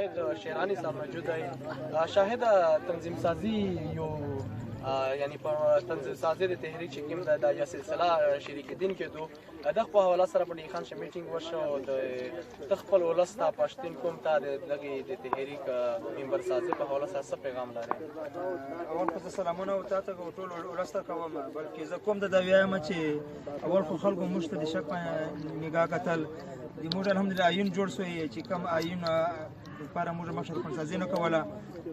شاهد شیرانی صاحب موجود ہے. شاهد تنظیم سازی یو یعنی په تنظیم سازی د تحریک چې کوم دا یا سلسله شریک دین کې دو د خپل حواله سره په خان شه میټینګ وشو د خپل ولستا پښتون کوم ته دغه د تحریک ممبر سازی په حواله سره څه پیغام لري؟ اول خو سلامونه او تاسو ټول ولستا کوم بلکې زه کوم د وایم چې اول خو خلکو مشته د شک نگاه کتل د موږ الحمدلله آیین جوړ شوی چې کوم آیین لپاره موږ مشر خپلسازي نه کوله.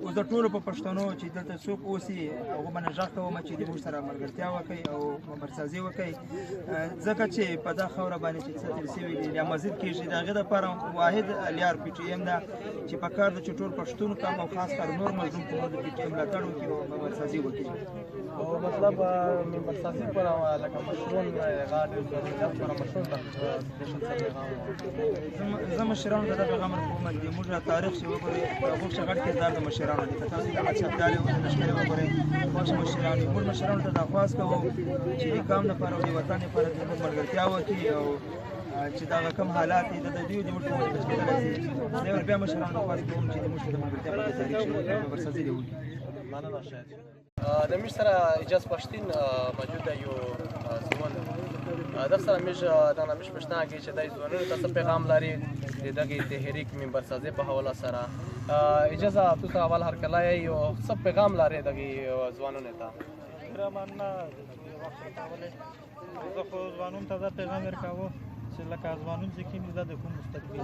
اوس د ټولو په پښتنو چې دلته څوک اوسي هغو باندې غږ کوم چې د موږ سره ملګرتیا وکړي او ممبرسازي وکړي، ځکه چې په دا خاوره باندې چې څه تېر شوي دي یا مزید کېږي د هغې دپاره واحد لار پي ټي ایم ده چې په کار ده چې ټول پښتون قوم او خاص کر نور مظلوم قومونو د پي ټي ایم ملاتړ وکړي او ممبرسازي وکړي. او مطلب ممبرسازي پر لکه مشرون غاړې پر مشرون زه مشرانو ته دا پیغام ورکوم چې موږ تاریخ چې وګورئ هغوی چې غټ کردار د مشرانو دي. که تاسو د احمد شاه ابدالي او لښکرې وګورئ خوښ مشران دي. موږ مشرانو ته دا خواست کوو چې د قوم لپاره او د وطن لپاره زموږ ملګرتیا وکړي او چې دغه کوم حالات دي د دوی د موږ په وجه کېدلی شي. زه بیا مشرانو خواست کوم چې د موږ د ملګرتیا په تاریخ کې ممبرسازي دې وکړي. مننه شاید. د موږ سره اجاز پښتون موجود دی یو ځوان در سره موږ د موږ پښتانه کې چې دای ځوانانو ته څه پیغام لري د دغه تحریک ممبرسازي په حواله سره. اجازه تاسو اول هر کله یو څه پیغام لري دغه ځوانانو ته؟ مننه زه خو ځوانانو ته دا پیغام ورکوم چې لکه ځوانان چې کوم دا د کوم مستقبل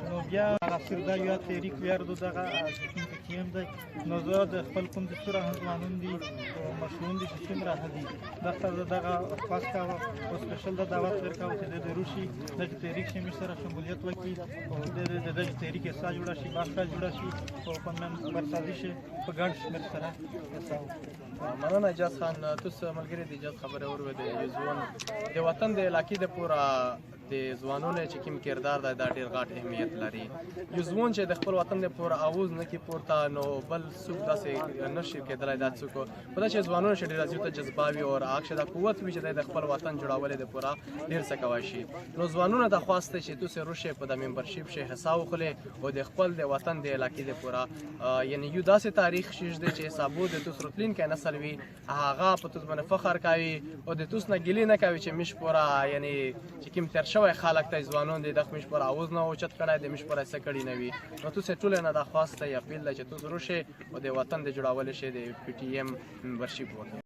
نو بیا اخر دا یو تحریک ویاردو دغه کیم دی نو زه د خپل کوم د سره ځوانان دي او مشرون دي چې څومره دي دغه خاص کا او سپیشل د دعوت ورکاو چې د روسي د تحریک شمیر سره شمولیت وکړي او د تحریک اساس جوړ شي باشا جوړ شي او په ممبرسازي شي په ګډ شمیر سره حساب. مننه اجاز خان. تاسو ملګری د اجاز خبره اوروي د ځوان د وطن د علاقې د پورا د ځوانونو چې کوم کردار دی دا ډېر غټ اهمیت لري. یو ځوان چې د خپل وطن د پورا اواز نه کې پورته نو بل څوک داسې نشي کېدلی دا څوک په دا چې ځوانونه چې ډېر زیاته جذبه وي او هغه د قوت وي چې د خپل وطن جوړولو د پورا ډېر څه کولی شي. نو ځوانونه د خواسته چې تاسو روشي په د ممبرشپ شي حساب وخلې او د خپل د وطن د علاقې د پورا یعنی یو داسې تاریخ شیش دی چې حسابو د تاسو راتلین کې نسل وي هغه په تاسو باندې فخر کوي او د تاسو نه ګیلې نه کوي چې مش پورا یعنی چې کوم تر شوی خلک ته ځوانان دي د مش پورا اواز نه اوچت کړای د مش پورا څه کړی نه وي. نو تاسو ټول نه د خواسته یا پیل چې تاسو روشي او د وطن د جوړولو شي د پی ټی ایم ممبرشپ وکړي.